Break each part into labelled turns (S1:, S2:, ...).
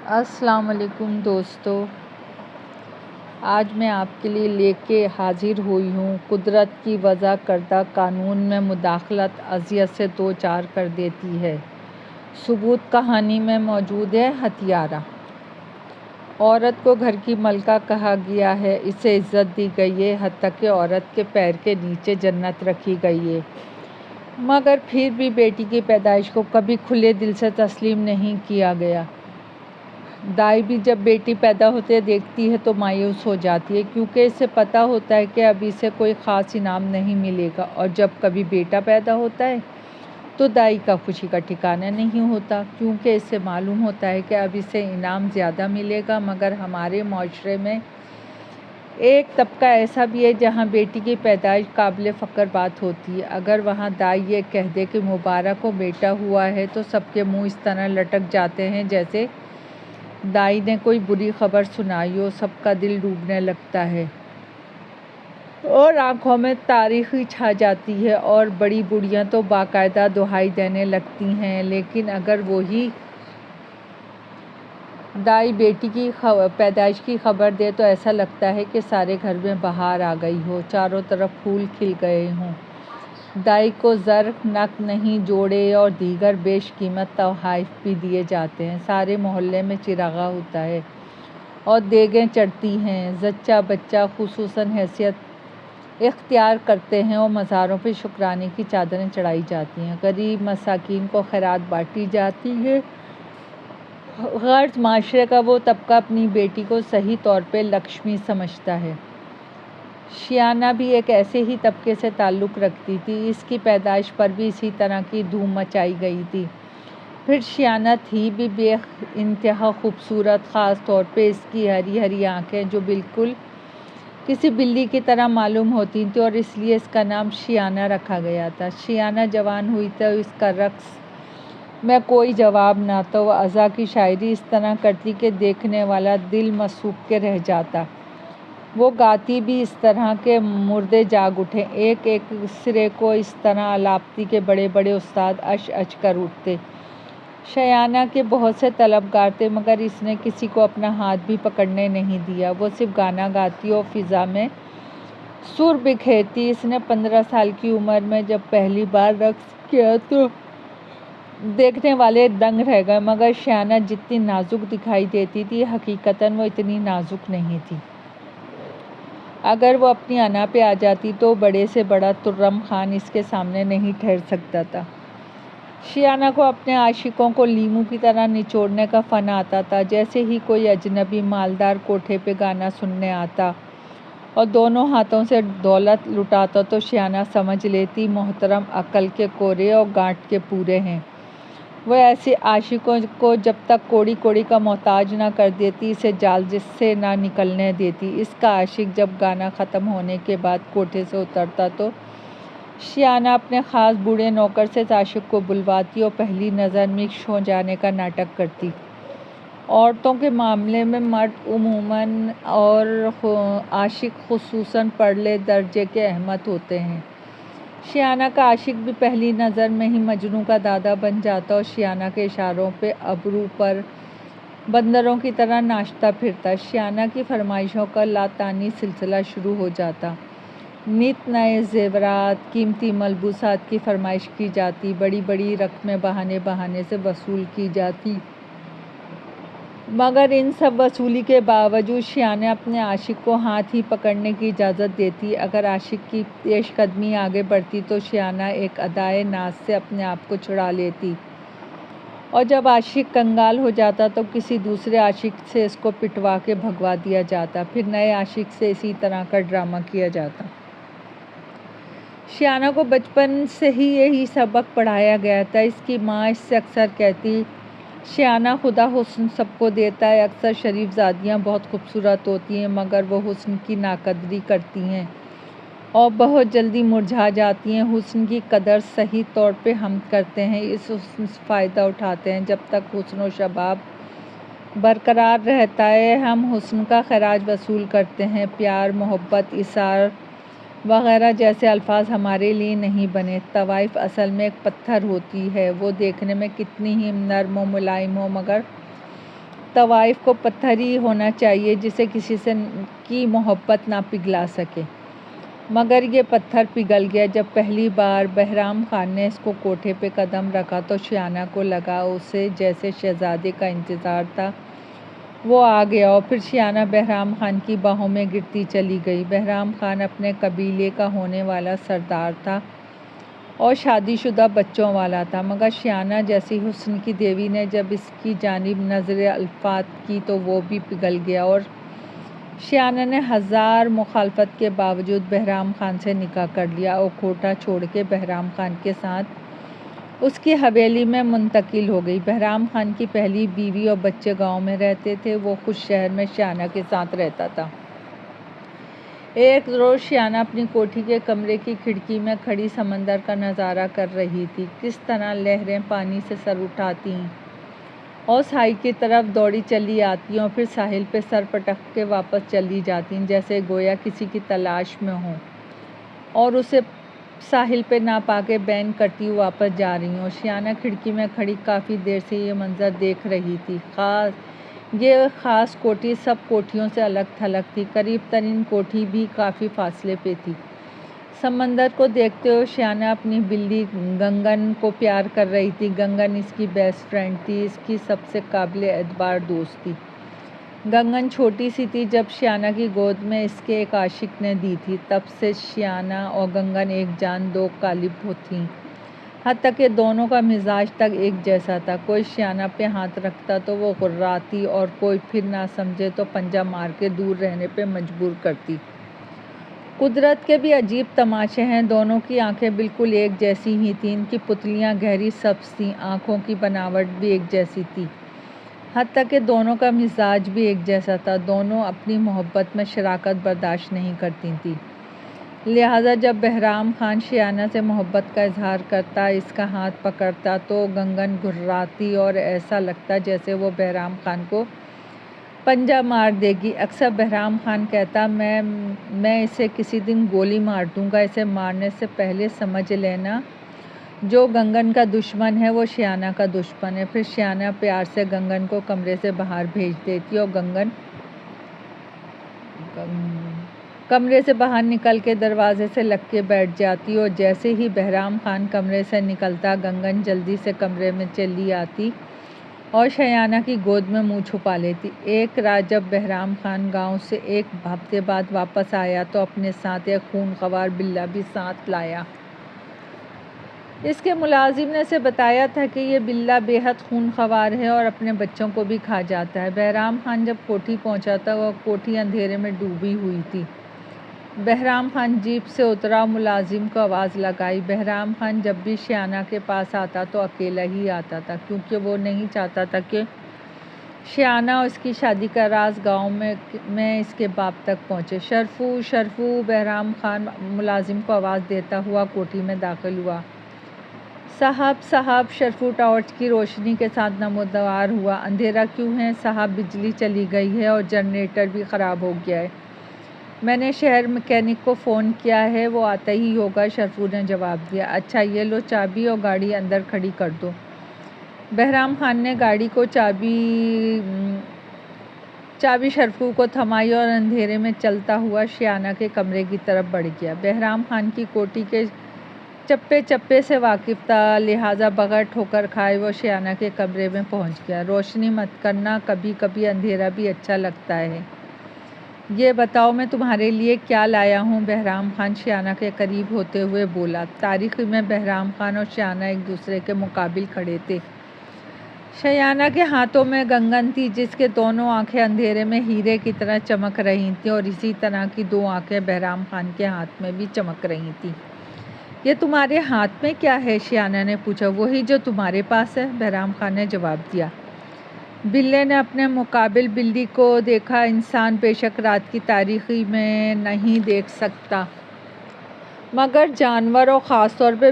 S1: السلام علیکم دوستو، آج میں آپ کے لیے لے کے حاضر ہوئی ہوں۔ قدرت کی وضع کردہ قانون میں مداخلت اذیت سے دو چار کر دیتی ہے۔ ثبوت کہانی میں موجود ہے۔ ہتھیارہ عورت کو گھر کی ملکہ کہا گیا ہے، اسے عزت دی گئی ہے، حتیٰ کہ عورت کے پیر کے نیچے جنت رکھی گئی ہے، مگر پھر بھی بیٹی کی پیدائش کو کبھی کھلے دل سے تسلیم نہیں کیا گیا۔ دائی بھی جب بیٹی پیدا ہوتے دیکھتی ہے تو مایوس ہو جاتی ہے، کیونکہ اسے پتہ ہوتا ہے کہ اب اسے کوئی خاص انعام نہیں ملے گا، اور جب کبھی بیٹا پیدا ہوتا ہے تو دائی کا خوشی کا ٹھکانہ نہیں ہوتا، کیونکہ اسے معلوم ہوتا ہے کہ اب اسے انعام زیادہ ملے گا۔ مگر ہمارے معاشرے میں ایک طبقہ ایسا بھی ہے جہاں بیٹی کی پیدائش قابل فخر بات ہوتی ہے۔ اگر وہاں دائی یہ کہہ دے کہ مبارک ہو، بیٹا ہوا ہے، تو سب کے منہ اس طرح لٹک جاتے ہیں جیسے دائی نے کوئی بری خبر سنائی ہو۔ سب کا دل ڈوبنے لگتا ہے اور آنکھوں میں تاریکی چھا جاتی ہے، اور بڑی بوڑھیاں تو باقاعدہ دہائی دینے لگتی ہیں۔ لیکن اگر وہی دائی بیٹی کی پیدائش کی خبر دے تو ایسا لگتا ہے کہ سارے گھر میں بہار آ گئی ہو، چاروں طرف پھول کھل گئے ہوں۔ دائی کو زر، نک نہیں، جوڑے اور دیگر بیش قیمت تحائف بھی دیے جاتے ہیں۔ سارے محلے میں چراغاں ہوتا ہے اور دیگیں چڑھتی ہیں۔ زچہ بچہ خصوصاً حیثیت اختیار کرتے ہیں اور مزاروں پہ شکرانے کی چادریں چڑھائی جاتی ہیں، غریب مساکین کو خیرات بانٹی جاتی ہے۔ غرض معاشرے کا وہ طبقہ اپنی بیٹی کو صحیح طور پہ لکشمی سمجھتا ہے۔ شیانہ بھی ایک ایسے ہی طبقے سے تعلق رکھتی تھی۔ اس کی پیدائش پر بھی اسی طرح کی دھوم مچائی گئی تھی۔ پھر شیانہ تھی بھی بے انتہا خوبصورت، خاص طور پہ اس کی ہری ہری آنکھیں جو بالکل کسی بلی کی طرح معلوم ہوتی تھیں، اور اس لیے اس کا نام شیانہ رکھا گیا تھا۔ شیانہ جوان ہوئی تو اس کا رقص میں کوئی جواب نہ تھا۔ وہ ازاں کی شاعری اس طرح کرتی کہ دیکھنے والا دل مسوک کے رہ جاتا۔ وہ گاتی بھی اس طرح کہ مردے جاگ اٹھیں۔ ایک ایک سرے کو اس طرح آلاپتی کہ بڑے بڑے استاد اش اش کر اٹھتے۔ شیانہ کے بہت سے طلبگار تھے، مگر اس نے کسی کو اپنا ہاتھ بھی پکڑنے نہیں دیا۔ وہ صرف گانا گاتی اور فضا میں سر بکھیرتی۔ اس نے 15 سال کی عمر میں جب پہلی بار رقص کیا تو دیکھنے والے دنگ رہ گئے، مگر شیانہ جتنی نازک دکھائی دیتی تھی، حقیقتاً وہ اتنی نازک نہیں تھی۔ اگر وہ اپنی انا پہ آ جاتی تو بڑے سے بڑا ترم خان اس کے سامنے نہیں ٹھہر سکتا تھا۔ شیانہ کو اپنے عاشقوں کو لیموں کی طرح نچوڑنے کا فن آتا تھا۔ جیسے ہی کوئی اجنبی مالدار کوٹھے پہ گانا سننے آتا اور دونوں ہاتھوں سے دولت لٹاتا تو شیانہ سمجھ لیتی محترم عقل کے کورے اور گانٹھ کے پورے ہیں۔ وہ ایسے عاشقوں کو جب تک کوڑی کوڑی کا محتاج نہ کر دیتی، اسے جال سے نہ نکلنے دیتی۔ اس کا عاشق جب گانا ختم ہونے کے بعد کوٹھے سے اترتا تو شیانہ اپنے خاص بوڑھے نوکر سے اس عاشق کو بلواتی اور پہلی نظر میں عشق ہو جانے کا ناٹک کرتی۔ عورتوں کے معاملے میں مرد عموماً اور عاشق خصوصاً پرلے درجے کے احمق ہوتے ہیں۔ شیانہ کا عاشق بھی پہلی نظر میں ہی مجنوں کا دادا بن جاتا اور شیانہ کے اشاروں پہ ابرو پر بندروں کی طرح ناچتا پھرتا۔ شیانہ کی فرمائشوں کا لاتعانی سلسلہ شروع ہو جاتا۔ نت نئے زیورات، قیمتی ملبوسات کی فرمائش کی جاتی، بڑی بڑی رقمیں بہانے بہانے سے وصول کی جاتی، مگر ان سب وصولی کے باوجود شیانہ اپنے عاشق کو ہاتھ ہی پکڑنے کی اجازت دیتی۔ اگر عاشق کی پیش قدمی آگے بڑھتی تو شیانہ ایک ادائے ناز سے اپنے آپ کو چھڑا لیتی، اور جب عاشق کنگال ہو جاتا تو کسی دوسرے عاشق سے اس کو پٹوا کے بھگوا دیا جاتا، پھر نئے عاشق سے اسی طرح کا ڈرامہ کیا جاتا۔ شیانہ کو بچپن سے ہی یہی سبق پڑھایا گیا تھا۔ اس کی ماں اس سے اکثر کہتی، شیانہ خدا حسن سب کو دیتا ہے، اکثر شریف زادیاں بہت خوبصورت ہوتی ہیں، مگر وہ حسن کی ناقدری کرتی ہیں اور بہت جلدی مرجھا جاتی ہیں۔ حسن کی قدر صحیح طور پہ ہم کرتے ہیں، اس حسن سے فائدہ اٹھاتے ہیں جب تک حسن و شباب برقرار رہتا ہے۔ ہم حسن کا خراج وصول کرتے ہیں۔ پیار، محبت، ایثار وغیرہ جیسے الفاظ ہمارے لیے نہیں بنے۔ طوائف اصل میں ایک پتھر ہوتی ہے، وہ دیکھنے میں کتنی ہی نرم و ملائم ہو، مگر طوائف کو پتھر ہی ہونا چاہیے جسے کسی سے کی محبت نہ پگھلا سکے، مگر یہ پتھر پگھل گیا جب پہلی بار بہرام خان نے اس کو کوٹھے پہ قدم رکھا تو شایانہ کو لگا اسے جیسے شہزادے کا انتظار تھا وہ آ گیا، اور پھر شایانہ بہرام خان کی باہوں میں گرتی چلی گئی۔ بہرام خان اپنے قبیلے کا ہونے والا سردار تھا اور شادی شدہ بچوں والا تھا، مگر شایانہ جیسی حسن کی دیوی نے جب اس کی جانب نظر الفات کی تو وہ بھی پگھل گیا، اور شایانہ نے ہزار مخالفت کے باوجود بہرام خان سے نکاح کر لیا اور کوٹھا چھوڑ کے بہرام خان کے ساتھ اس کی حویلی میں منتقل ہو گئی۔ بہرام خان کی پہلی بیوی اور بچے گاؤں میں رہتے تھے، وہ خود شہر میں شایانہ کے ساتھ رہتا تھا۔ ایک روز شایانہ اپنی کوٹھی کے کمرے کی کھڑکی میں کھڑی سمندر کا نظارہ کر رہی تھی، کس طرح لہریں پانی سے سر اٹھاتی ہیں اور ساحل کی طرف دوڑی چلی آتی ہیں اور پھر ساحل پہ سر پٹک کے واپس چلی جاتی ہیں، جیسے گویا کسی کی تلاش میں ہوں اور اسے ساحل پہ نہ پا کے بین کرتی ہوئی واپس جا رہی ہوں۔ شایانہ کھڑکی میں کھڑی کافی دیر سے یہ منظر دیکھ رہی تھی۔ یہ خاص کوٹھی سب کوٹھیوں سے الگ تھلگ تھی، قریب ترین کوٹھی بھی کافی فاصلے پہ تھی۔ سمندر کو دیکھتے ہوئے شایانہ اپنی بلی گنگن کو پیار کر رہی تھی۔ گنگن اس کی بیسٹ فرینڈ تھی، اس کی سب سے قابل اعتبار دوست تھی۔ گنگن چھوٹی سی تھی جب شایانہ کی گود میں اس کے ایک عاشق نے دی تھی، تب سے شایانہ اور گنگن ایک جان دو قالب تھیں، حتیٰ کہ دونوں کا مزاج تک ایک جیسا تھا۔ کوئی شایانہ پہ ہاتھ رکھتا تو وہ غراتی اور کوئی پھر نہ سمجھے تو پنجہ مار کے دور رہنے پہ مجبور کرتی۔ قدرت کے بھی عجیب تماشے ہیں، دونوں کی آنکھیں بالکل ایک جیسی ہی تھیں، ان کی پتلیاں گہری سبز تھیں، آنکھوں کی بناوٹ بھی ایک جیسی تھی، حتیٰ کہ دونوں کا مزاج بھی ایک جیسا تھا۔ دونوں اپنی محبت میں شراکت برداشت نہیں کرتی تھیں، لہٰذا جب بہرام خان شایانہ سے محبت کا اظہار کرتا، اس کا ہاتھ پکڑتا تو گنگن گھرراتی اور ایسا لگتا جیسے وہ بہرام خان کو پنجہ مار دے گی۔ اکثر بہرام خان کہتا، میں اسے کسی دن گولی مار دوں گا، اسے مارنے سے پہلے سمجھ لینا جو گنگن کا دشمن ہے وہ شایانہ کا دشمن ہے۔ پھر شایانہ پیار سے گنگن کو کمرے سے باہر بھیج دیتی اور گنگن کمرے سے باہر نکل کے دروازے سے لگ کے بیٹھ جاتی، اور جیسے ہی بہرام خان کمرے سے نکلتا گنگن جلدی سے کمرے میں چلی آتی اور شایانہ کی گود میں منہ چھپا لیتی۔ ایک رات جب بہرام خان گاؤں سے ایک ہفتے بعد واپس آیا تو اپنے ساتھ ایک خونخوار بلّا بھی ساتھ لایا۔ اس کے ملازم نے اسے بتایا تھا کہ یہ بلّا بے حد خونخوار ہے اور اپنے بچوں کو بھی کھا جاتا ہے۔ بہرام خان جب کوٹھی پہنچا تو وہ کوٹھی اندھیرے میں ڈوبی ہوئی تھی۔ بہرام خان جیپ سے اترا اور ملازم کو آواز لگائی۔ بہرام خان جب بھی شایانہ کے پاس آتا تو اکیلا ہی آتا تھا، کیونکہ وہ نہیں چاہتا تھا کہ شایانہ اور اس کی شادی کا راز گاؤں میں اس کے باپ تک پہنچے۔ شرفو شرفو بہرام خان ملازم کو آواز دیتا ہوا کوٹھی میں داخل ہوا۔ صاحب صاحب شرفو ٹارچ کی روشنی کے ساتھ نمودار ہوا۔ اندھیرا کیوں ہے صاحب؟ بجلی چلی گئی ہے اور جنریٹر بھی خراب ہو گیا ہے، میں نے شہر میکینک کو فون کیا ہے، وہ آتا ہی ہوگا، شرفو نے جواب دیا۔ اچھا یہ لو چابی اور گاڑی اندر کھڑی کر دو۔ بہرام خان نے گاڑی کو چابی شرفو کو تھمائی اور اندھیرے میں چلتا ہوا شایانہ کے کمرے کی طرف بڑھ گیا۔ بہرام خان کی کوٹھی کے چپے چپے سے واقف تھا، لہٰذا بغیر ٹھوکر کھائے وہ شایانہ کے کمرے میں پہنچ گیا۔ روشنی مت کرنا، کبھی کبھی اندھیرا بھی اچھا لگتا ہے۔ یہ بتاؤ میں تمہارے لیے کیا لایا ہوں؟ بہرام خان شایانہ کے قریب ہوتے ہوئے بولا۔ تاریکی میں بہرام خان اور شایانہ ایک دوسرے کے مقابل کھڑے تھے۔ شایانہ کے ہاتھوں میں گنگن تھی، جس کے دونوں آنکھیں اندھیرے میں ہیرے کی طرح چمک رہی تھیں، اور اسی طرح کی دو آنکھیں بہرام خان کے ہاتھ میں بھی چمک رہی تھیں۔ یہ تمہارے ہاتھ میں کیا ہے؟ شایانہ نے پوچھا۔ وہی جو تمہارے پاس ہے، بہرام خان نے جواب دیا۔ بلے نے اپنے مقابل بلی کو دیکھا۔ انسان بے شک رات کی تاریکی میں نہیں دیکھ سکتا، مگر جانور اور خاص طور پہ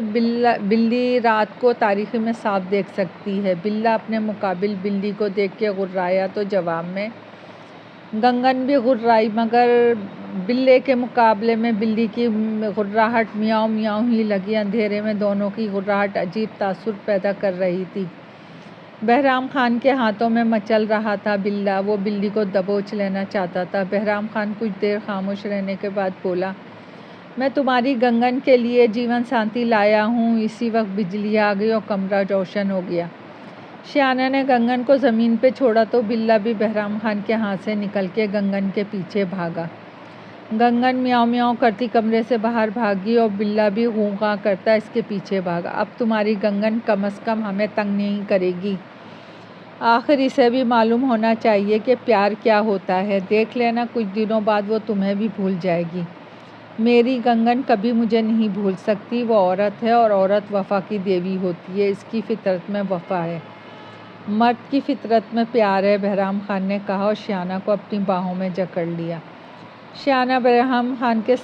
S1: بلی رات کو تاریکی میں صاف دیکھ سکتی ہے۔ بلّا اپنے مقابل بلی کو دیکھ کے غررایا تو جواب میں گنگن بھی غررائی، مگر بلے کے مقابلے میں بلی کی غرراہٹ میاؤں میاؤں ہی لگی۔ اندھیرے میں دونوں کی غرراہٹ عجیب تاثر پیدا کر رہی تھی۔ بہرام خان کے ہاتھوں میں مچل رہا تھا بلّا، وہ بلی کو دبوچ لینا چاہتا تھا۔ بہرام خان کچھ دیر خاموش رہنے کے بعد بولا، میں تمہاری گنگن کے لیے جیون سانتی لایا ہوں۔ اسی وقت بجلی آ گئی اور کمرہ روشن ہو گیا۔ شیانہ نے گنگن کو زمین پہ چھوڑا تو بلّا بھی بہرام خان کے ہاتھ سے نکل کے گنگن کے پیچھے بھاگا۔ گنگن میاؤں میاؤں کرتی کمرے سے باہر بھاگی اور بلّا بھی غوں غاں کرتا اس کے پیچھے بھاگا۔ اب تمہاری گنگن کم از کم ہمیں تنگ نہیں کرے گی۔ آخر اسے بھی معلوم ہونا چاہیے کہ پیار کیا ہوتا ہے۔ دیکھ لینا کچھ دنوں بعد وہ تمہیں بھی بھول جائے گی۔ میری گنگن کبھی مجھے نہیں بھول سکتی۔ وہ عورت ہے اور عورت وفا کی دیوی ہوتی ہے۔ اس کی فطرت میں وفا ہے، مرد کی فطرت میں پیار ہے، بہرام خان نے کہا اور شیانہ کو اپنی باہوں میں جکڑ لیا۔ شیانہ بہرام خان کے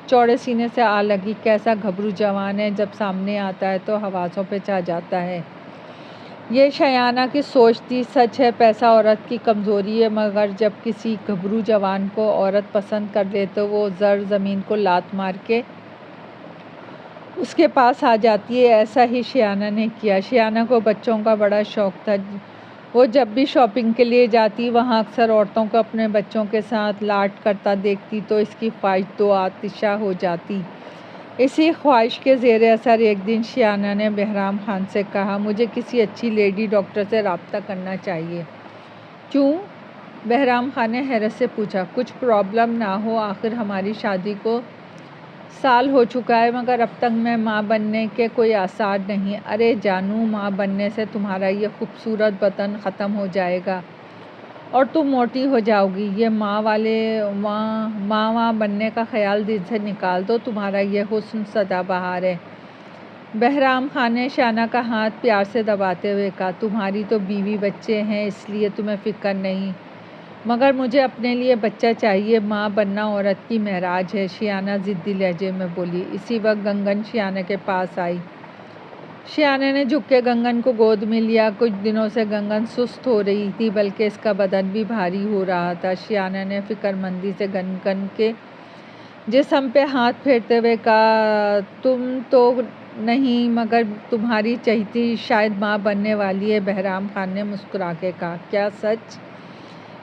S1: چوڑے سینے سے آ لگی۔ کیسا گھبرو جوان ہے، جب سامنے آتا ہے تو حواسوں پہ چھا جاتا ہے۔ یہ شیانہ کی سوچ تھی۔ سچ ہے پیسہ عورت کی کمزوری ہے، مگر جب کسی گھبرو جوان کو عورت پسند کر لے تو وہ زر زمین کو لات مار کے اس کے پاس آ جاتی ہے۔ ایسا ہی شیانہ نے کیا۔ شیانہ کو بچوں کا بڑا شوق تھا۔ وہ جب بھی شاپنگ کے لیے جاتی وہاں اکثر عورتوں کو اپنے بچوں کے ساتھ لاڈ کرتا دیکھتی تو اس کی خواہش دو آتشہ ہو جاتی۔ اسی خواہش کے زیر اثر ایک دن شیانہ نے بہرام خان سے کہا، مجھے کسی اچھی لیڈی ڈاکٹر سے رابطہ کرنا چاہیے۔ کیوں؟ بہرام خان نے حیرت سے پوچھا۔ کچھ پرابلم نہ ہو؟ آخر ہماری شادی کو سال ہو چکا ہے مگر اب تک میں ماں بننے کے کوئی آثار نہیں۔ ارے جانو، ماں بننے سے تمہارا یہ خوبصورت بدن ختم ہو جائے گا اور تم موٹی ہو جاؤ گی۔ یہ ماں بننے کا خیال دل سے نکال دو۔ تمہارا یہ حسن سدا بہار ہے۔ بہرام خان نے شیانہ کا ہاتھ پیار سے دباتے ہوئے کہا، تمہاری تو بیوی بچے ہیں اس لیے تمہیں فکر نہیں، مگر مجھے اپنے لیے بچہ چاہیے۔ ماں بننا عورت کی معراج ہے، شیانہ ضدی لہجے میں بولی۔ اسی وقت گنگن شیانہ کے پاس آئی۔ شیانہ نے جھک کے گنگن کو گود میں لیا۔ کچھ دنوں سے گنگن سست ہو رہی تھی، بلکہ اس کا بدن بھی بھاری ہو رہا تھا۔ شیانہ نے فکر مندی سے گنگن کے جسم پہ ہاتھ پھیرتے ہوئے کہا، تم تو نہیں مگر تمہاری چہیتی شاید ماں بننے والی ہے۔ بہرام خان نے مسکرا کے کہا، کیا سچ؟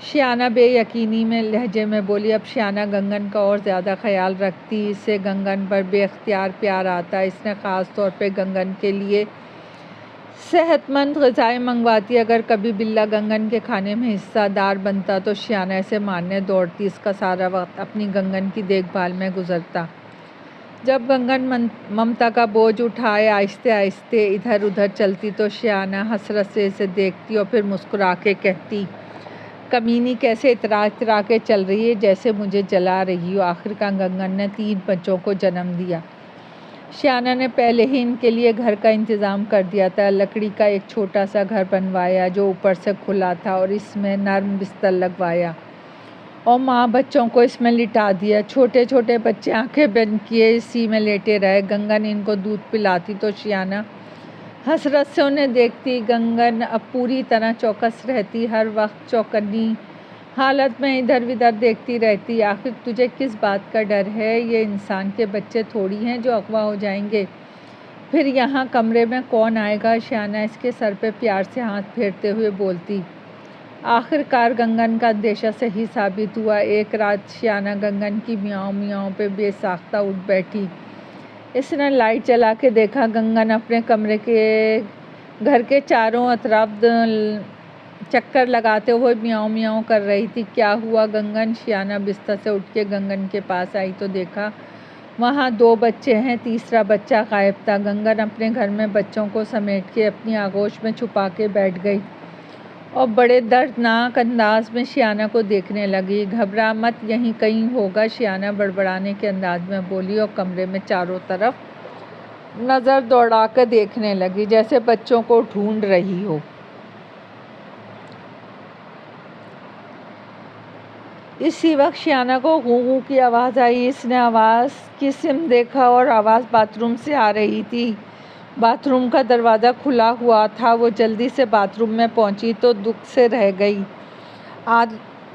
S1: شیانہ بے یقینی میں لہجے میں بولی۔ اب شیانہ گنگن کا اور زیادہ خیال رکھتی، اس سے گنگن پر بے اختیار پیار آتا۔ اس نے خاص طور پہ گنگن کے لیے صحت مند غذائیں منگواتی۔ اگر کبھی بلّا گنگن کے کھانے میں حصہ دار بنتا تو شیانہ اسے مارنے دوڑتی۔ اس کا سارا وقت اپنی گنگن کی دیکھ بھال میں گزرتا۔ جب گنگن ممتا کا بوجھ اٹھائے آہستہ آہستہ ادھر ادھر چلتی تو شیانہ حسرت سے اسے دیکھتی اور پھر مسکرا کے کہتی، کمینی کیسے اترا اترا کے چل رہی ہے، جیسے مجھے جلا رہی ہو۔ آخر کار گنگن نے 3 بچوں کو جنم دیا۔ شیانہ نے پہلے ہی ان کے لیے گھر کا انتظام کر دیا تھا۔ لکڑی کا ایک چھوٹا سا گھر بنوایا جو اوپر سے کھلا تھا اور اس میں نرم بستر لگوایا اور ماں بچوں کو اس میں لٹا دیا۔ چھوٹے چھوٹے بچے آنکھیں بند کیے اسی میں لیٹے رہے۔ گنگن ان کو دودھ پلاتی تو شیانہ حسرت سے انہیں دیکھتی۔ گنگن اب پوری طرح چوکس رہتی، ہر وقت چوکنی حالت میں ادھر ادھر دیکھتی رہتی۔ آخر تجھے کس بات کا ڈر ہے؟ یہ انسان کے بچے تھوڑی ہیں جو اغوا ہو جائیں گے۔ پھر یہاں کمرے میں کون آئے گا؟ شیانہ اس کے سر پہ پیار سے ہاتھ پھیرتے ہوئے بولتی۔ آخر کار گنگن کا اندیشہ صحیح ثابت ہوا۔ ایک رات شیانہ گنگن کی میاؤں میاؤں پہ بے ساختہ اٹھ بیٹھی۔ اس نے لائٹ جلا کے دیکھا، گنگن اپنے کمرے کے گھر کے چاروں اطراف چکر لگاتے ہوئے میاؤں میاؤں کر رہی تھی۔ کیا ہوا گنگن؟ شیانہ بستر سے اٹھ کے گنگن کے پاس آئی تو دیکھا وہاں 2 بچے ہیں، تیسرا بچہ غائب تھا۔ گنگن اپنے گھر میں بچوں کو سمیٹ کے اپنی آغوش میں چھپا کے بیٹھ گئی اور بڑے دردناک انداز میں شیانہ کو دیکھنے لگی۔ گھبرا مت، یہیں کہیں ہوگا، شیانہ بڑبڑانے کے انداز میں بولی اور کمرے میں چاروں طرف نظر دوڑا کے دیکھنے لگی جیسے بچوں کو ڈھونڈ رہی ہو۔ اسی وقت شیانہ کو غوں غوں کی آواز آئی۔ اس نے آواز کی سمت دیکھا اور آواز باتھ روم سے آ رہی تھی۔ باتھ روم کا دروازہ کھلا ہوا تھا۔ وہ جلدی سے باتھ روم میں پہنچی تو دکھ سے رہ گئی۔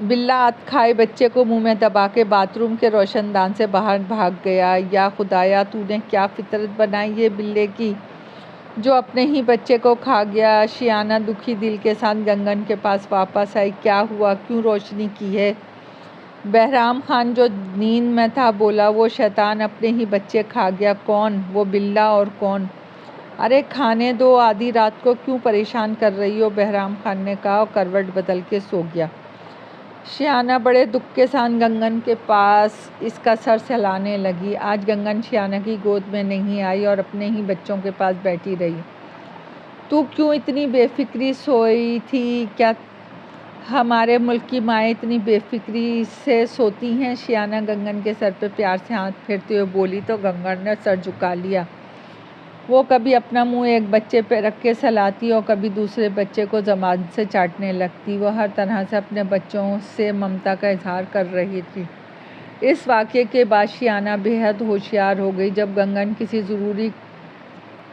S1: بلّا اتھ کھائے بچے کو منہ میں دبا کے باتھ روم کے روشن دان سے باہر بھاگ گیا۔ یا خدایا، تو نے کیا فطرت بنائی ہے بلّے کی! جو اپنے ہی بچے کو کھا گیا۔ شیانہ دکھی دل کے ساتھ گنگن کے پاس واپس آئی۔ کیا ہوا؟ کیوں روشنی کی ہے؟ بہرام خان جو نیند میں تھا بولا، وہ شیطان اپنے ہی بچے کھا گیا۔ کون؟ وہ بلّا اور کون؟ ارے کھانے دو، آدھی رات کو کیوں پریشان کر رہی ہو؟ بہرام خان نے کہا اور کروٹ بدل کے سو گیا۔ شیانہ بڑے دکھ کے ساتھ گنگن کے پاس اس کا سر سہلانے لگی۔ آج گنگن شیانہ کی گود میں نہیں آئی اور اپنے ہی بچوں کے پاس بیٹھی رہی۔ تو کیوں اتنی بے فکری سوئی تھی؟ کیا ہمارے ملک کی مائیں اتنی بے فکری سے سوتی ہیں؟ شیانہ گنگن کے سر پہ پیار سے ہاتھ پھیرتے ہوئے بولی تو گنگن نے سر جھکا لیا۔ وہ کبھی اپنا منہ ایک بچے پہ رکھ کے سہلاتی اور کبھی دوسرے بچے کو زبان سے چاٹنے لگتی۔ وہ ہر طرح سے اپنے بچوں سے ممتا کا اظہار کر رہی تھی۔ اس واقعے کے بعد شیانہ بے حد ہوشیار ہو گئی۔ جب گنگن کسی ضروری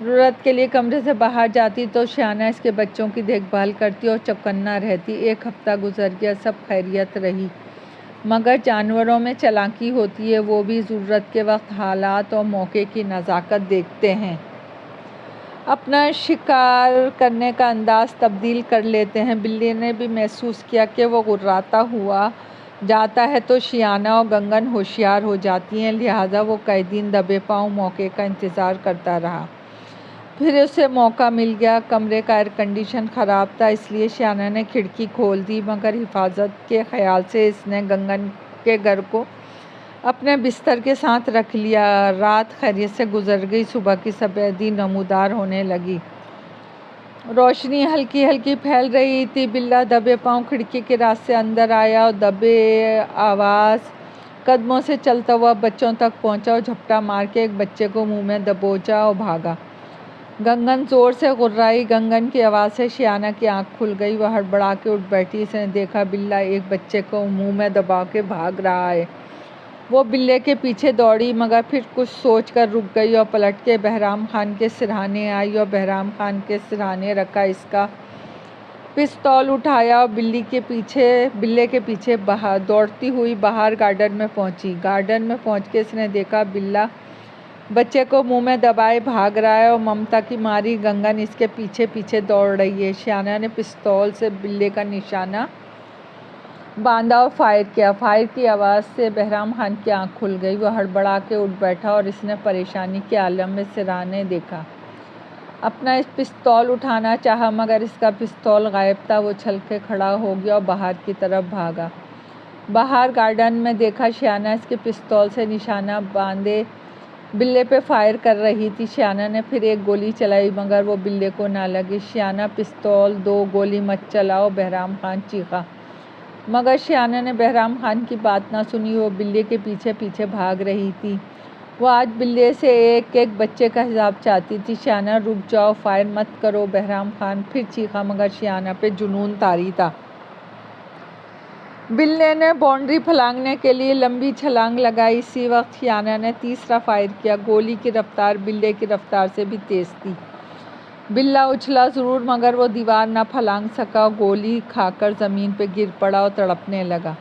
S1: ضرورت کے لیے کمرے سے باہر جاتی تو شیانہ اس کے بچوں کی دیکھ بھال کرتی اور چوکنا رہتی۔ ایک ہفتہ گزر گیا، سب خیریت رہی، مگر جانوروں میں چالاکی ہوتی ہے، وہ بھی ضرورت کے وقت حالات اور موقع کی نزاکت دیکھتے ہیں، اپنا شکار کرنے کا انداز تبدیل کر لیتے ہیں۔ بلی نے بھی محسوس کیا کہ وہ غراتا ہوا جاتا ہے تو شیانہ اور گنگن ہوشیار ہو جاتی ہیں، لہٰذا وہ کئی دن دبے پاؤں موقع کا انتظار کرتا رہا۔ پھر اسے موقع مل گیا۔ کمرے کا ایئر کنڈیشن خراب تھا، اس لیے شیانہ نے کھڑکی کھول دی، مگر حفاظت کے خیال سے اس نے گنگن کے گھر کو اپنے بستر کے ساتھ رکھ لیا۔ رات خیریت سے گزر گئی۔ صبح کی سفیدی نمودار ہونے لگی، روشنی ہلکی ہلکی پھیل رہی تھی۔ بلّا دبے پاؤں کھڑکی کے راستے سے اندر آیا اور دبے آواز قدموں سے چلتا ہوا بچوں تک پہنچا اور جھپٹا مار کے ایک بچے کو منہ میں دبوچا اور بھاگا۔ گنگن زور سے غرائی۔ گنگن کی آواز سے شیانہ کی آنکھ کھل گئی۔ وہ ہڑبڑا کے اٹھ بیٹھی۔ اس نے دیکھا بلّا ایک بچے کو منہ میں دبا کے بھاگ رہا ہے۔ وہ بلّے کے پیچھے دوڑی، مگر پھر کچھ سوچ کر رک گئی اور پلٹ کے بہرام خان کے سرہانے آئی اور بہرام خان کے سرہانے رکھا، اس کا پستول اٹھایا اور بلے کے پیچھے دوڑتی ہوئی باہر گارڈن میں پہنچی۔ گارڈن میں پہنچ کے اس نے دیکھا بلّا بچے کو منہ میں دبائے بھاگ رہا ہے اور ممتا کی ماری گنگن اس کے پیچھے پیچھے دوڑ رہی ہے۔ شیانہ نے پستول سے بلے کا نشانہ باندھا اور فائر کیا۔ فائر کی آواز سے بہرام خان کی آنکھ کھل گئی۔ وہ ہڑبڑا کے اٹھ بیٹھا اور اس نے پریشانی کے عالم میں سرہانے دیکھا۔ اپنا پستول اٹھانا چاہا، مگر اس کا پستول غائب تھا۔ وہ چھل کے کھڑا ہو گیا اور باہر کی طرف بھاگا۔ باہر گارڈن میں دیکھا شیانہ اس کے پستول سے نشانہ باندھے بلے پہ فائر کر رہی تھی۔ شیانہ نے پھر ایک گولی چلائی، مگر وہ بلے کو نہ لگی۔ شیانہ پستول دو، گولی مت چلاؤ، بہرام خان چیخا، مگر شیانہ نے بہرام خان کی بات نہ سنی۔ وہ بلے کے پیچھے پیچھے بھاگ رہی تھی۔ وہ آج بلے سے ایک ایک بچے کا حساب چاہتی تھی۔ شیانہ رک جاؤ، فائر مت کرو، بہرام خان پھر چیخا، مگر شیانہ پہ جنون طاری تھا۔ بلے نے باؤنڈری پھلانگنے کے لیے لمبی چھلانگ لگائی۔ اسی وقت شیانہ نے تیسرا فائر کیا۔ گولی کی رفتار بلے کی رفتار سے بھی تیز تھی۔ بلّا اچھلا ضرور، مگر وہ دیوار نہ پھلانگ سکا اور گولی کھا کر زمین پہ گر پڑا اور تڑپنے لگا۔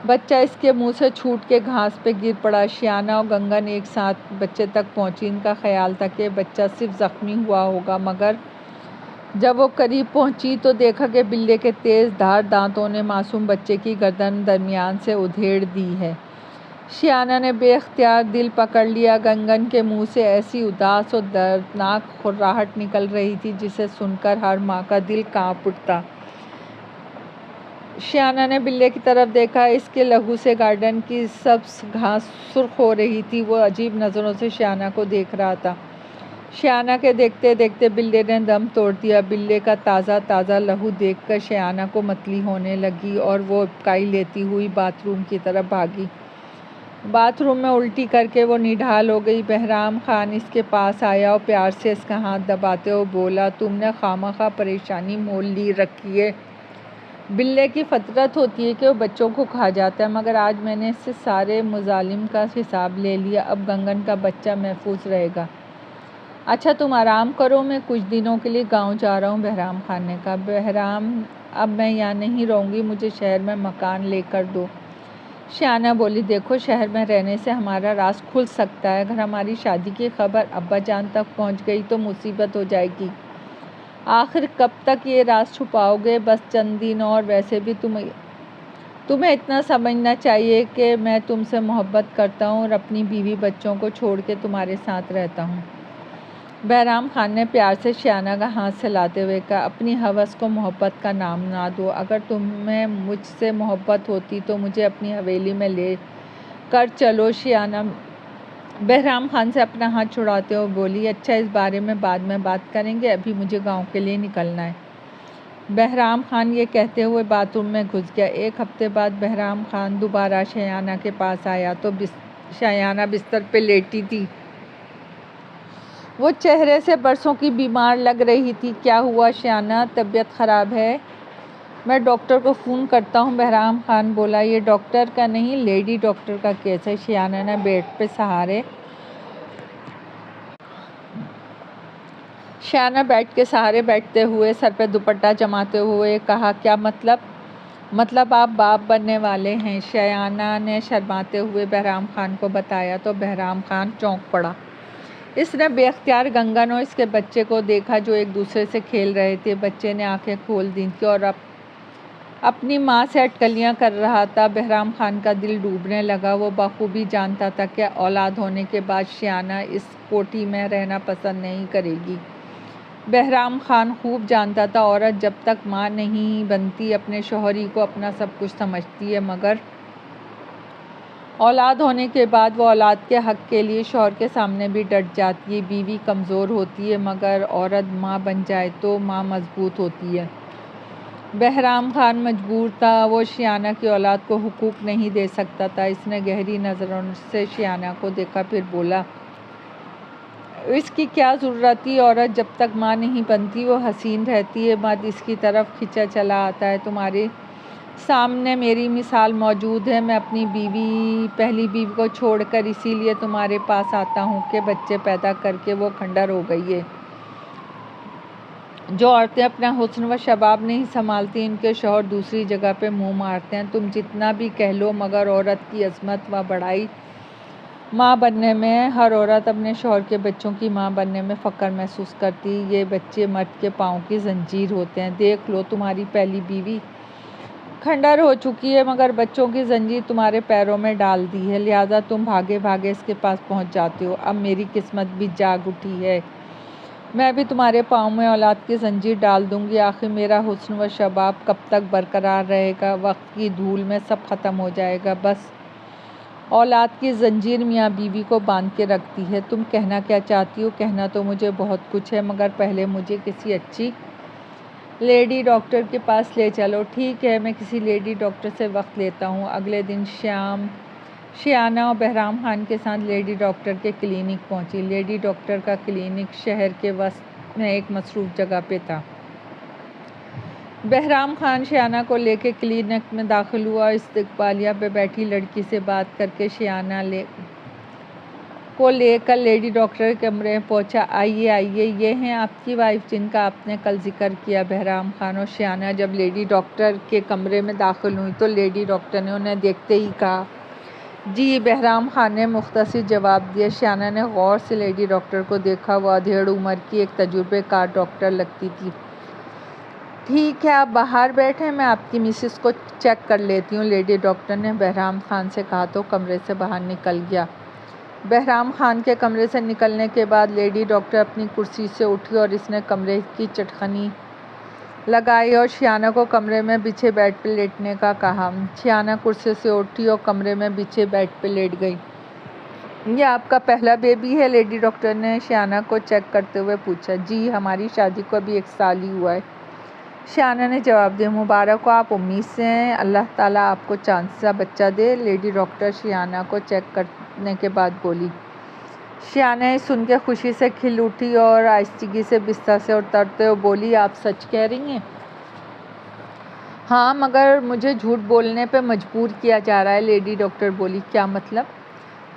S1: بچہ اس کے منہ سے چھوٹ کے گھاس پہ گر پڑا۔ شیانہ اور گنگن ایک ساتھ بچے تک پہنچی۔ ان کا خیال تھا کہ بچہ صرف زخمی ہوا ہوگا، مگر جب وہ قریب پہنچی تو دیکھا کہ بلے کے تیز دھار دانتوں نے معصوم بچے کی گردن درمیان سے ادھیڑ دی ہے۔ شیانہ نے بے اختیار دل پکڑ لیا۔ گنگن کے منہ سے ایسی اداس اور دردناک خراہٹ نکل رہی تھی جسے سن کر ہر ماں کا دل کانپ اٹھتا۔ شیانہ نے بلے کی طرف دیکھا۔ اس کے لہو سے گارڈن کی سبز گھاس سرخ ہو رہی تھی۔ وہ عجیب نظروں سے شیانہ کو دیکھ رہا تھا۔ شیانہ کے دیکھتے دیکھتے بلے نے دم توڑ دیا۔ بلے کا تازہ تازہ لہو دیکھ کر شیانہ کو متلی ہونے لگی اور وہ ابکائی لیتی ہوئی باتھ روم کی طرف بھاگی۔ باتھ روم میں الٹی کر کے وہ نڈھال ہو گئی۔ بہرام خان اس کے پاس آیا اور پیار سے اس کا ہاتھ دباتے ہوئے بولا، تم نے خواہ پریشانی مول لی رکھی ہے۔ بلے کی فطرت ہوتی ہے کہ وہ بچوں کو کھا جاتا ہے، مگر آج میں نے اس سے سارے مظالم کا حساب لے لیا۔ اب گنگن کا بچہ محفوظ رہے گا۔ اچھا تم آرام کرو، میں کچھ دنوں کے لیے گاؤں جا رہا ہوں، بہرام خان نے کہا۔ بہرام اب میں یہاں نہیں رہوں گی، مجھے شہر میں مکان لے کر دو۔ شیانہ بولی، دیکھو شہر میں رہنے سے ہمارا راز کھل سکتا ہے، اگر ہماری شادی کی خبر ابا جان تک پہنچ گئی تو مصیبت ہو جائے گی۔ آخر کب تک یہ راز چھپاؤ گے؟ بس چند دن اور، ویسے بھی تمہیں اتنا سمجھنا چاہیے کہ میں تم سے محبت کرتا ہوں اور اپنی بیوی بچوں کو چھوڑ کے تمہارے ساتھ رہتا ہوں۔ بہرام خان نے پیار سے شیانہ کا ہاتھ سلاتے ہوئے کہا، اپنی ہوس کو محبت کا نام نہ دو، اگر تمہیں مجھ سے محبت ہوتی تو مجھے اپنی حویلی میں لے کر چلو۔ شیانہ بہرام خان سے اپنا ہاتھ چھڑاتے ہوئے بولی، اچھا اس بارے میں بعد میں بات کریں گے، ابھی مجھے گاؤں کے لیے نکلنا ہے۔ بہرام خان یہ کہتے ہوئے باتھ روم میں گھس گیا۔ ایک ہفتے بعد بہرام خان دوبارہ شیانہ کے پاس آیا تو شیانہ بستر پہ لیٹی تھی۔ وہ چہرے سے برسوں کی بیمار لگ رہی تھی۔ کیا ہوا شیانہ، طبیعت خراب ہے؟ میں ڈاکٹر کو فون کرتا ہوں، بہرام خان بولا۔ یہ ڈاکٹر کا نہیں، لیڈی ڈاکٹر کا کیس ہے۔ شیانہ نے بیڈ پہ سہارے بیٹھتے ہوئے سر پہ دوپٹہ جماتے ہوئے کہا، کیا مطلب آپ باپ بننے والے ہیں؟ شیانہ نے شرماتے ہوئے بہرام خان کو بتایا تو بہرام خان چونک پڑا۔ اس نے بے اختیار گنگن اور اس کے بچے کو دیکھا جو ایک دوسرے سے کھیل رہے تھے۔ بچے نے آنکھیں کھول دی تھیں اور اپنی ماں سے اٹکلیاں کر رہا تھا۔ بہرام خان کا دل ڈوبنے لگا۔ وہ بخوبی جانتا تھا کہ اولاد ہونے کے بعد شیانہ اس کوٹھی میں رہنا پسند نہیں کرے گی۔ بہرام خان خوب جانتا تھا عورت جب تک ماں نہیں بنتی اپنے شوہر ہی کو اپنا سب کچھ سمجھتی ہے، مگر اولاد ہونے کے بعد وہ اولاد کے حق کے لیے شوہر کے سامنے بھی ڈٹ جاتی ہے۔ بیوی کمزور ہوتی ہے مگر عورت ماں بن جائے تو ماں مضبوط ہوتی ہے۔ بہرام خان مجبور تھا، وہ شیانہ کی اولاد کو حقوق نہیں دے سکتا تھا۔ اس نے گہری نظروں سے شیانہ کو دیکھا، پھر بولا، اس کی کیا ضرورت تھی؟ عورت جب تک ماں نہیں بنتی وہ حسین رہتی ہے، مرد اس کی طرف کھنچا چلا آتا ہے۔ تمہارے سامنے میری مثال موجود ہے۔ میں اپنی پہلی بیوی کو چھوڑ کر اسی لیے تمہارے پاس آتا ہوں کہ بچے پیدا کر کے وہ کھنڈر ہو گئی ہے۔ جو عورتیں اپنا حسن و شباب نہیں سنبھالتی ان کے شوہر دوسری جگہ پہ منہ مارتے ہیں۔ تم جتنا بھی کہہ لو مگر عورت کی عظمت و بڑائی ماں بننے میں ہے۔ ہر عورت اپنے شوہر کے بچوں کی ماں بننے میں فخر محسوس کرتی ہے۔ یہ بچے مرد کے پاؤں کی زنجیر ہوتے ہیں۔ دیکھ لو، تمہاری پہلی بیوی کھنڈر ہو چکی ہے مگر بچوں کی زنجیر تمہارے پیروں میں ڈال دی ہے، لہٰذا تم بھاگے بھاگے اس کے پاس پہنچ جاتے ہو۔ اب میری قسمت بھی جاگ اٹھی ہے، میں بھی تمہارے پاؤں میں اولاد کی زنجیر ڈال دوں گی۔ آخر میرا حسن و شباب کب تک برقرار رہے گا؟ وقت کی دھول میں سب ختم ہو جائے گا۔ بس اولاد کی زنجیر میاں بیوی کو باندھ کے رکھتی ہے۔ تم کہنا کیا چاہتی ہو؟ کہنا تو مجھے بہت کچھ ہے مگر پہلے مجھے کسی اچھی لیڈی ڈاکٹر کے پاس لے چلو۔ ٹھیک ہے، میں کسی لیڈی ڈاکٹر سے وقت لیتا ہوں۔ اگلے دن شام شیانہ اور بہرام خان کے ساتھ لیڈی ڈاکٹر کے کلینک پہنچی۔ لیڈی ڈاکٹر کا کلینک شہر کے وسط میں ایک مصروف جگہ پہ تھا۔ بہرام خان شیانہ کو لے کے کلینک میں داخل ہوا اور استقبالیہ پہ بیٹھی لڑکی سے بات کر کے شیانہ کو لے کر لیڈی ڈاکٹر کے کمرے میں پہنچا۔ آئیے آئیے، یہ ہیں آپ کی وائف جن کا آپ نے کل ذکر کیا۔ بہرام خان اور شیانہ جب لیڈی ڈاکٹر کے کمرے میں داخل ہوئی تو لیڈی ڈاکٹر نے انہیں دیکھتے ہی کہا، جی۔ بہرام خان نے مختصر جواب دیا۔ شیانہ نے غور سے لیڈی ڈاکٹر کو دیکھا، وہ ادھیڑ عمر کی ایک تجربہ کار ڈاکٹر لگتی تھی۔ ٹھیک ہے، آپ باہر بیٹھیں، میں آپ کی مسز کو چیک کر لیتی ہوں، لیڈی ڈاکٹر نے بہرام خان سے کہا تو کمرے سے باہر نکل گیا۔ بہرام خان کے کمرے سے نکلنے کے بعد لیڈی ڈاکٹر اپنی کرسی سے اٹھی اور اس نے کمرے کی چٹخنی لگائی اور شیانہ کو کمرے میں بچھے بیڈ پہ لیٹنے کا کہا۔ شیانہ کرسی سے اٹھی اور کمرے میں بچھے بیڈ پہ لیٹ گئی۔ یہ آپ کا پہلا بیبی ہے؟ لیڈی ڈاکٹر نے شیانہ کو چیک کرتے ہوئے پوچھا۔ جی، ہماری شادی کو ابھی 1 سال ہی ہوا ہے، شیانہ نے جواب دیا۔ مبارک ہو، آپ امید سے ہیں، اللہ تعالیٰ آپ کو چاند سا بچہ دے، لیڈی ڈاکٹر شیانہ کو چیک کرنے کے بعد بولی۔ شیانہ یہ سن کے خوشی سے کھل اٹھی اور آہستگی سے بستر سے اترتے ہوئے بولی، آپ سچ کہہ رہی ہیں؟ ہاں، مگر مجھے جھوٹ بولنے پہ مجبور کیا جا رہا ہے، لیڈی ڈاکٹر بولی۔ کیا مطلب؟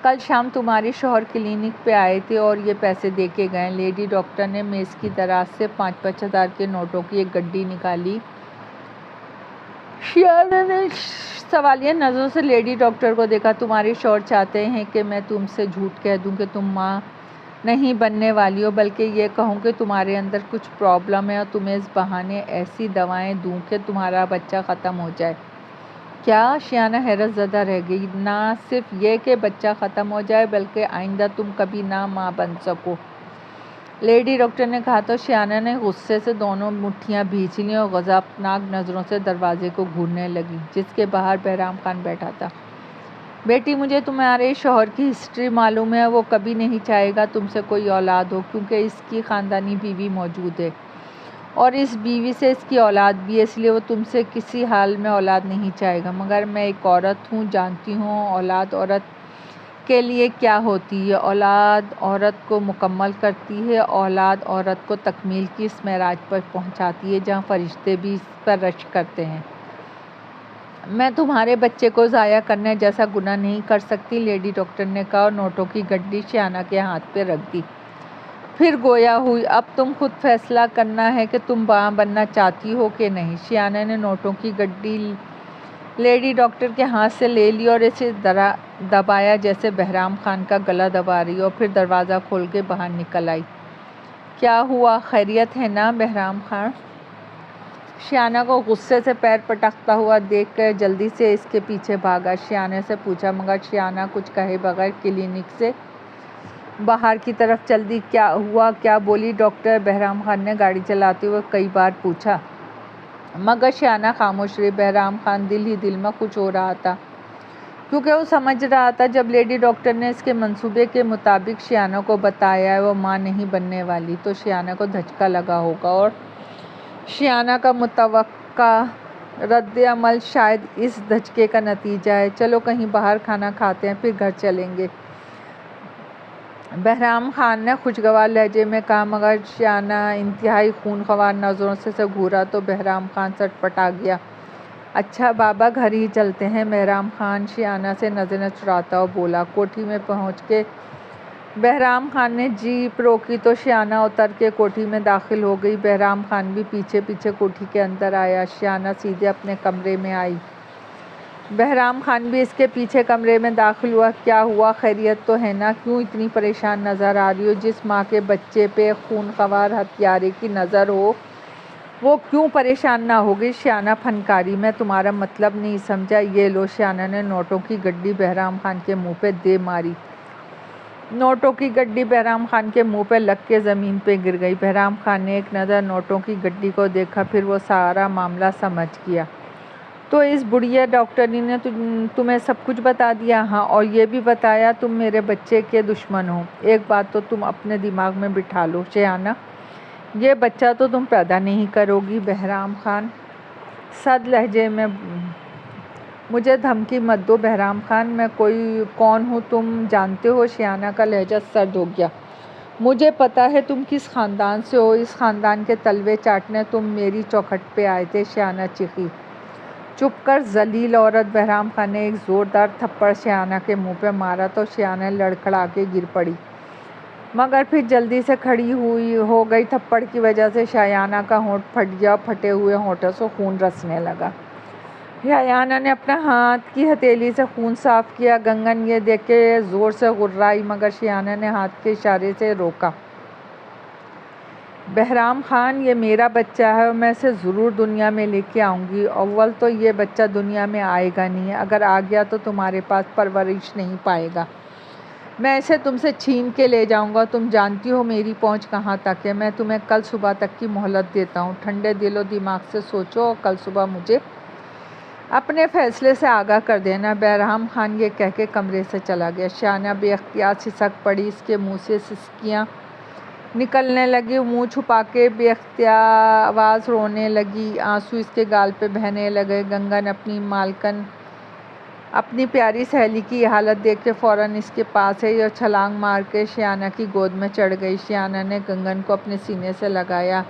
S1: کل شام تمہارے شوہر کلینک پہ آئے تھے اور یہ پیسے دے کے گئے۔ لیڈی ڈاکٹر نے میز کی دراز سے 5,000 کے نوٹوں کی ایک گڈی نکالی شیانہ نے سوالیہ نظروں سے لیڈی ڈاکٹر کو دیکھا۔ تمہارے شوہر چاہتے ہیں کہ میں تم سے جھوٹ کہہ دوں کہ تم ماں نہیں بننے والی ہو، بلکہ یہ کہوں کہ تمہارے اندر کچھ پرابلم ہے اور تمہیں اس بہانے ایسی دوائیں دوں کہ تمہارا بچہ ختم ہو جائے۔ کیا؟ شیانہ حیرت زدہ رہ گئی۔ نہ صرف یہ کہ بچہ ختم ہو جائے بلکہ آئندہ تم کبھی نہ ماں بن سکو، لیڈی ڈاکٹر نے کہا تو شیانہ نے غصے سے دونوں مٹھیاں بھینچ لیں اور غضبناک نظروں سے دروازے کو گھورنے لگی جس کے باہر بہرام خان بیٹھا تھا۔ بیٹی، مجھے تمہارے شوہر کی ہسٹری معلوم ہے۔ وہ کبھی نہیں چاہے گا تم سے کوئی اولاد ہو، کیونکہ اس کی خاندانی بیوی موجود ہے اور اس بیوی سے اس کی اولاد بھی ہے، اس لیے وہ تم سے کسی حال میں اولاد نہیں چاہے گا۔ مگر میں ایک عورت ہوں، جانتی ہوں اولاد عورت کے لیے کیا ہوتی ہے۔ اولاد عورت کو مکمل کرتی ہے، اولاد عورت کو تکمیل کی اس معراج پر پہنچاتی ہے جہاں فرشتے بھی اس پر رشک کرتے ہیں۔ میں تمہارے بچے کو ضائع کرنے جیسا گناہ نہیں کر سکتی، لیڈی ڈاکٹر نے کہا اور نوٹوں کی گڈی شیانہ کے ہاتھ پہ رکھ دی۔ پھر گویا ہوئی، اب تم خود فیصلہ کرنا ہے کہ تم ماں بننا چاہتی ہو کہ نہیں۔ شیانہ نے نوٹوں کی گڈی لیڈی ڈاکٹر کے ہاتھ سے لے لی اور اسے دبایا جیسے بہرام خان کا گلا دبا رہی اور پھر دروازہ کھول کے باہر نکل آئی۔ کیا ہوا؟ خیریت ہے نا بہرام خان؟ شیانہ کو غصے سے پیر پٹکتا ہوا دیکھ کر جلدی سے اس کے پیچھے بھاگا۔ شیانہ سے پوچھا، مگر شیانہ کچھ کہے بغیر کلینک سے باہر کی طرف چل دی۔ کیا ہوا؟ کیا بولی ڈاکٹر؟ بہرام خان نے گاڑی چلاتے ہوئے کئی بار پوچھا، مگر شیانہ خاموش رہی۔ بہرام خان دل ہی دل میں خوش ہو رہا تھا کیونکہ وہ سمجھ رہا تھا جب لیڈی ڈاکٹر نے اس کے منصوبے کے مطابق شیانہ کو بتایا ہے وہ ماں نہیں بننے والی تو شیانہ کو دھچکا لگا ہوگا اور شیانہ کا متوقع رد عمل شاید اس دھچکے کا نتیجہ ہے۔ چلو کہیں باہر کھانا کھاتے ہیں پھر گھر چلیں گے، بہرام خان نے خوشگوار لہجے میں کہا، مگر شیانہ انتہائی خونخوار نظروں سے اسے گھورا تو بہرام خان سٹپٹا گیا۔ اچھا بابا گھر ہی چلتے ہیں، بہرام خان شیانہ سے نظریں چراتا ہوا بولا۔ کوٹھی میں پہنچ کے بہرام خان نے جیپ روکی تو شیانہ اتر کے کوٹھی میں داخل ہو گئی۔ بہرام خان بھی پیچھے پیچھے کوٹھی کے اندر آیا۔ شیانہ سیدھے اپنے کمرے میں آئی، بہرام خان بھی اس کے پیچھے کمرے میں داخل ہوا۔ کیا ہوا؟ خیریت تو ہے نا؟ کیوں اتنی پریشان نظر آ رہی ہو؟ جس ماں کے بچے پہ خونخوار ہتھیارے کی نظر ہو وہ کیوں پریشان نہ ہوگی؟ شیانہ پھنکاری، میں تمہارا مطلب نہیں سمجھا۔ یہ لو، شیانہ نے نوٹوں کی گڈی بہرام خان کے منہ پہ دے ماری۔ نوٹوں کی گڈی بہرام خان کے منہ پہ لگ کے زمین پہ گر گئی۔ بہرام خان نے ایک نظر نوٹوں کی گڈی کو دیکھا، پھر وہ سارا معاملہ سمجھ گیا۔ تو اس بڑھیا ڈاکٹرنی نے تمہیں سب کچھ بتا دیا؟ ہاں، اور یہ بھی بتایا تم میرے بچے کے دشمن ہو۔ ایک بات تو تم اپنے دماغ میں بٹھا لو شیانہ، یہ بچہ تو تم پیدا نہیں کرو گی۔ بہرام خان سرد لہجے میں، مجھے دھمکی مت دو بہرام خان، میں کون ہوں تم جانتے ہو؟ شیانہ کا لہجہ سرد ہو گیا۔ مجھے پتا ہے تم کس خاندان سے ہو، اس خاندان کے تلوے چاٹنے تم میری چوکھٹ پہ آئے تھے، شیانہ چیخی۔ چپ کر ذلیل عورت! بہرام خان نے ایک زوردار تھپڑ شیانہ کے منہ پہ مارا تو شیانہ لڑکھڑا کے گر پڑی، مگر پھر جلدی سے کھڑی ہو گئی۔ تھپڑ کی وجہ سے شیانہ کا ہونٹ پھٹ گیا اور پھٹے ہوئے ہونٹوں سے خون رسنے لگا۔ شیانہ نے اپنے ہاتھ کی ہتھیلی سے خون صاف کیا۔ گنگن یہ دیکھ کے زور سے غرائی، مگر شیانہ نے ہاتھ کے اشارے سے روکا۔ بہرام خان، یہ میرا بچہ ہے اور میں اسے ضرور دنیا میں لے کے آؤں گی۔ اول تو یہ بچہ دنیا میں آئے گا نہیں، اگر آ گیا تو تمہارے پاس پرورش نہیں پائے گا۔ میں اسے تم سے چھین کے لے جاؤں گا۔ تم جانتی ہو میری پہنچ کہاں تک ہے۔ میں تمہیں کل صبح تک کی مہلت دیتا ہوں، ٹھنڈے دل و دماغ سے سوچو اور کل صبح مجھے اپنے فیصلے سے آگاہ کر دینا۔ بہرام خان یہ کہہ کے کمرے سے چلا گیا۔ شیانہ بے اختیار سسک پڑی، اس کے منہ سے سسکیاں نکلنے لگی، منہ چھپا کے بے اختیار آواز رونے لگی، آنسو اس کے گال پہ بہنے لگے۔ گنگن اپنی مالکن اپنی پیاری سہیلی کی یہ حالت دیکھ کے فوراً اس کے پاس آئی اور چھلانگ مار کے شیانہ کی گود میں چڑھ گئی۔ شیانہ نے گنگن کو اپنے سینے سے لگایا۔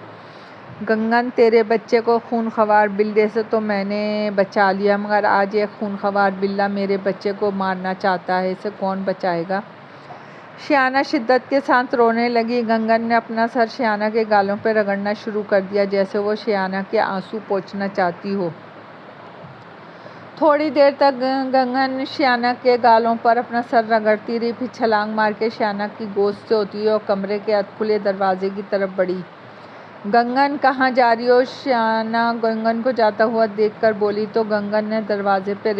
S1: گنگن، تیرے بچے کو خونخوار بلے سے تو میں نے بچا لیا، مگر آج ایک خونخوار بلّا میرے بچے کو مارنا چاہتا ہے، اسے کون بچائے گا؟ شیانہ شدت کے ساتھ رونے لگی۔ گنگن نے اپنا سر شیانہ کے گالوں پہ رگڑنا شروع کر دیا جیسے وہ شیانہ کے آنسو پوچھنا چاہتی ہو۔ تھوڑی دیر تک گنگن شیانہ کے گالوں پر اپنا سر رگڑتی رہی، پھر چھلانگ مار کے شیانہ کی گود سے ہوتی ہوئی اور کمرے کے کھلے دروازے کی طرف بڑھی۔ گنگن کہاں جا رہی ہو؟ شیانہ گنگن کو جاتا ہوا دیکھ کر بولی تو گنگن نے دروازے پہ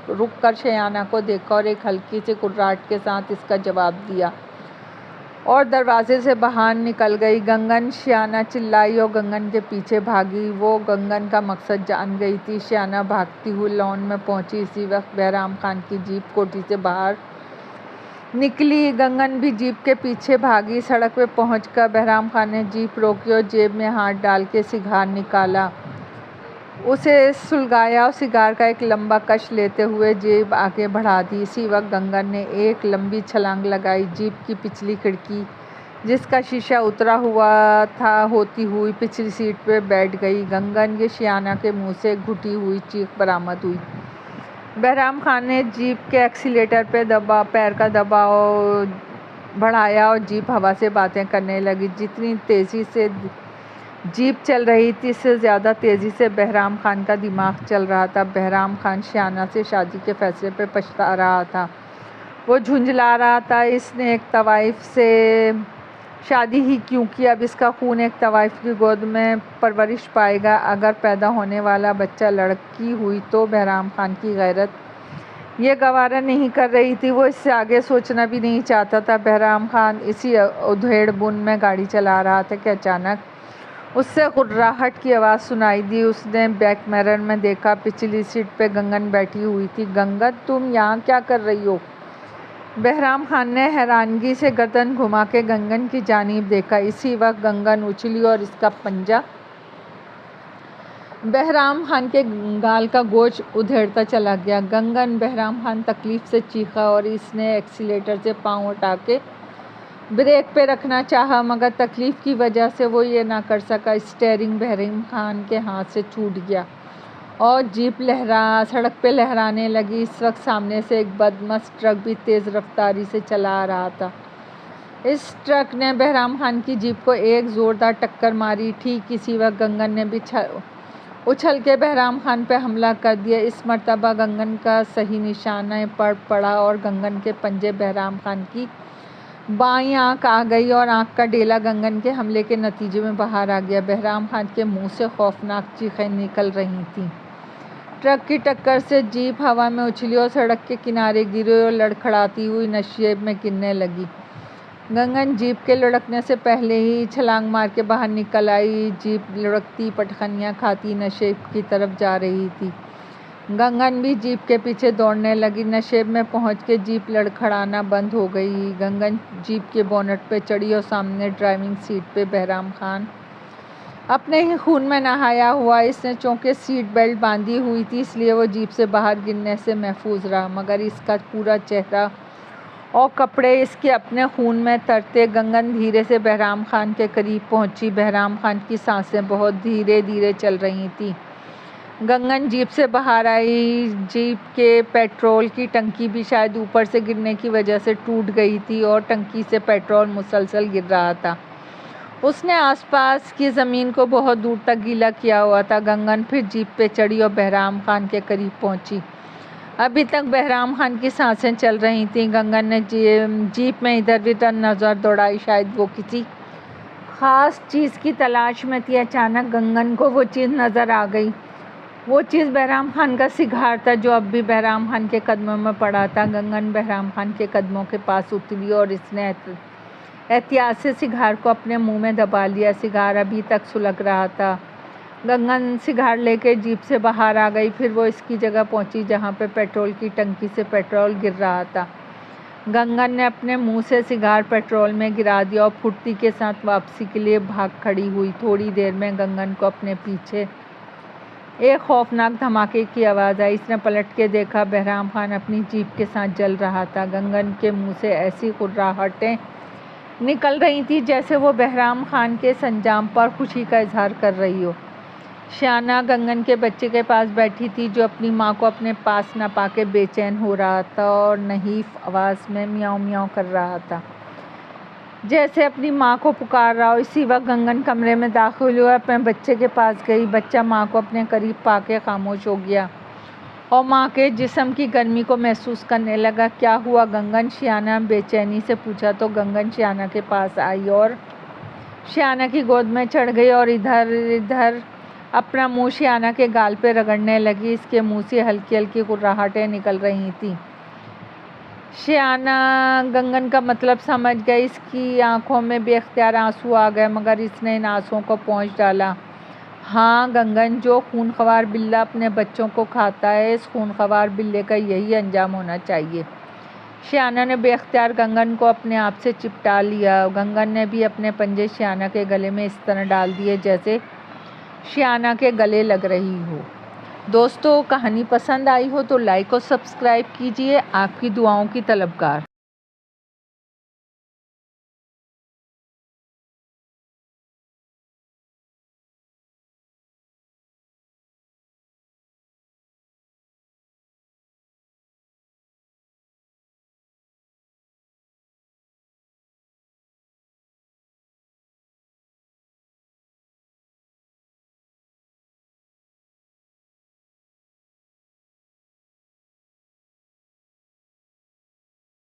S1: رک کر شیانہ کو دیکھا اور ایک ہلکی سی کڑراہٹ کے ساتھ اس کا جواب دیا اور دروازے سے باہر نکل گئی۔ گنگن! شیانہ چلائی اور گنگن کے پیچھے بھاگی۔ وہ گنگن کا مقصد جان گئی تھی۔ شیانہ بھاگتی ہوئی لان میں پہنچی۔ اسی وقت بہرام خان کی جیپ کوٹھی سے باہر نکلی۔ گنگن بھی جیپ کے پیچھے بھاگی۔ سڑک پہ پہنچ کر بہرام خان نے جیپ روکی اور جیب میں ہاتھ ڈال کے سگار نکالا، اسے سلگایا اور سگار کا ایک لمبا کش لیتے ہوئے جیب آگے بڑھا دی۔ اسی وقت گنگن نے ایک لمبی چھلانگ لگائی۔ جیپ کی پچھلی کھڑکی، جس کا شیشہ اترا ہوا تھا، ہوتی ہوئی پچھلی سیٹ پہ بیٹھ گئی۔ گنگن کی شیانہ کے منہ سے ایک گھٹی ہوئی چیخ برآمد ہوئی۔ بہرام خان نے جیپ کے ایکسیلیٹر پہ پیر کا دباؤ بڑھایا اور جیپ ہوا سے باتیں کرنے لگی۔ جتنی تیزی سے جیپ چل رہی تھی، اس سے زیادہ تیزی سے بہرام خان کا دماغ چل رہا تھا۔ بہرام خان شیانہ سے شادی کے فیصلے پہ پچھتا رہا تھا۔ وہ جھنجھلا رہا تھا، اس نے ایک طوائف سے شادی ہی کیوں کی؟ اب اس کا خون ایک طوائف کی گود میں پرورش پائے گا۔ اگر پیدا ہونے والا بچہ لڑکی ہوئی تو؟ بہرام خان کی غیرت یہ گوارا نہیں کر رہی تھی۔ وہ اس سے آگے سوچنا بھی نہیں چاہتا تھا۔ بہرام خان اسی ادھیڑ بن میں گاڑی چلا رہا تھا کہ اچانک اس سے کڑراہٹ کی آواز سنائی دی۔ اس نے بیک میرر میں دیکھا، پچھلی سیٹ پہ گنگن بیٹھی ہوئی تھی۔ گنگن! تم یہاں کیا کر رہی ہو؟ بہرام خان نے حیرانگی سے گردن گھما کے گنگن کی جانب دیکھا۔ اسی وقت گنگن اچھلی اور اس کا پنجہ بہرام خان کے گال کا گوشت ادھیڑتا چلا گیا۔ گنگن! بہرام خان تکلیف سے چیخا اور اس نے ایکسیلیٹر سے پاؤں ہٹا کے بریک پہ رکھنا چاہا، مگر تکلیف کی وجہ سے وہ یہ نہ کر سکا۔ اسٹیئرنگ بہرام خان کے ہاتھ سے چھوٹ گیا اور جیپ سڑک پہ لہرانے لگی۔ اس وقت سامنے سے ایک بدمست ٹرک بھی تیز رفتاری سے چلا آ رہا تھا۔ اس ٹرک نے بہرام خان کی جیپ کو ایک زوردار ٹکر ماری۔ ٹھیک اسی وقت گنگن نے بھی اچھل کے بہرام خان پہ حملہ کر دیا۔ اس مرتبہ گنگن کا صحیح نشانہ پڑا اور گنگن کے پنجے بہرام خان کی بائیں آنکھ آ گئی اور آنکھ کا ڈیلا گنگن کے حملے کے نتیجے میں باہر آ گیا۔ بہرام خان کے منہ سے خوفناک چیخیں نکل رہی تھیں۔ ٹرک کی ٹکر سے جیپ ہوا میں اچھلی اور سڑک کے کنارے گری اور لڑکھڑاتی ہوئی نشیب میں گرنے لگی۔ گنگن جیپ کے لڑکنے سے پہلے ہی چھلانگ مار کے باہر نکل آئی۔ جیپ لڑکتی، پٹخنیاں کھاتی نشیب کی طرف جا رہی تھی۔ گنگن بھی جیپ کے پیچھے دوڑنے لگی۔ نشیب میں پہنچ کے جیپ لڑکھڑانا بند ہو گئی۔ گنگن جیپ کے بونٹ پہ چڑھی اور سامنے ڈرائیونگ سیٹ پہ بہرام خان اپنے ہی خون میں نہایا ہوا۔ اس نے چونکہ سیٹ بیلٹ باندھی ہوئی تھی، اس لیے وہ جیپ سے باہر گرنے سے محفوظ رہا، مگر اس کا پورا چہرہ اور کپڑے اس کے اپنے خون میں تر تھے۔ گنگن دھیرے سے بہرام خان کے قریب پہنچی۔ بہرام خان کی سانسیں بہت دھیرے دھیرے چل رہی تھیں۔ گنگن جیپ سے باہر آئی۔ جیپ کے پیٹرول کی ٹنکی بھی شاید اوپر سے گرنے کی وجہ سے ٹوٹ گئی تھی اور ٹنکی سے پیٹرول مسلسل گر رہا تھا۔ اس نے آس پاس کی زمین کو بہت دور تک گیلا کیا ہوا تھا۔ گنگن پھر جیپ پہ چڑھی اور بہرام خان کے قریب پہنچی۔ ابھی تک بہرام خان کی سانسیں چل رہی تھیں۔ گنگن نے جیپ میں ادھر ادھر نظر دوڑائی، شاید وہ کسی خاص چیز کی تلاش میں تھی۔ اچانک گنگن کو وہ چیز نظر آ گئی۔ وہ چیز بہرام خان کا سگار تھا، جو اب بھی بہرام خان کے قدموں میں پڑا تھا۔ گنگن بہرام خان کے قدموں کے پاس اتری اور اس نے احتیاط سے سگار کو اپنے منہ میں دبا لیا۔ سگار ابھی تک سلگ رہا تھا۔ گنگن سگار لے کے جیپ سے باہر آ گئی۔ پھر وہ اس کی جگہ پہنچی جہاں پہ پیٹرول کی ٹنکی سے پیٹرول گر رہا تھا۔ گنگن نے اپنے منہ سے سگار پیٹرول میں گرا دیا اور پھرتی کے ساتھ واپسی کے لیے بھاگ کھڑی ہوئی۔ تھوڑی دیر میں گنگن کو اپنے پیچھے ایک خوفناک دھماکے کی آواز آئی۔ اس نے پلٹ کے دیکھا، بہرام خان اپنی جیپ کے ساتھ جل رہا تھا۔ گنگن کے منہ سے ایسی کڑراہٹیں نکل رہی تھیں جیسے وہ بہرام خان کے سرانجام پر خوشی کا اظہار کر رہی ہو۔ شیانہ گنگن کے بچے کے پاس بیٹھی تھی، جو اپنی ماں کو اپنے پاس نہ پا کے بے چین ہو رہا تھا اور نحیف آواز میں میاؤں میاؤں کر رہا تھا، جیسے اپنی ماں کو پکار رہا ہو۔ اسی وقت گنگن کمرے میں داخل ہوئی اور اپنے بچے کے پاس گئی۔ بچہ ماں کو اپنے قریب پا کے خاموش ہو گیا اور ماں کے جسم کی گرمی کو محسوس کرنے لگا۔ کیا ہوا گنگن؟ شیانہ نے بے چینی سے پوچھا تو گنگن شیانہ کے پاس آئی اور شیانہ کی گود میں چڑھ گئی اور ادھر ادھر اپنا منہ شیانہ کے گال پہ رگڑنے لگی۔ اس کے منہ سے ہلکی ہلکی کراہٹیں نکل رہی تھیں۔ شیانہ گنگن کا مطلب سمجھ گئی۔ اس کی آنکھوں میں بے اختیار آنسو آ گئے، مگر اس نے ان آنسوؤں کو پونچھ ڈالا۔ ہاں گنگن، جو خونخوار بلّا اپنے بچوں کو کھاتا ہے، اس خونخوار بلّے کا یہی انجام ہونا چاہیے۔ شیانہ نے بے اختیار گنگن کو اپنے آپ سے چپٹا لیا۔ گنگن نے بھی اپنے پنجے شیانہ کے گلے میں اس طرح ڈال دیے جیسے شیانہ کے گلے لگ رہی ہو۔ دوستو، کہانی پسند آئی ہو تو لائک اور سبسکرائب کیجیے۔ آپ کی دعاؤں کی طلبگار۔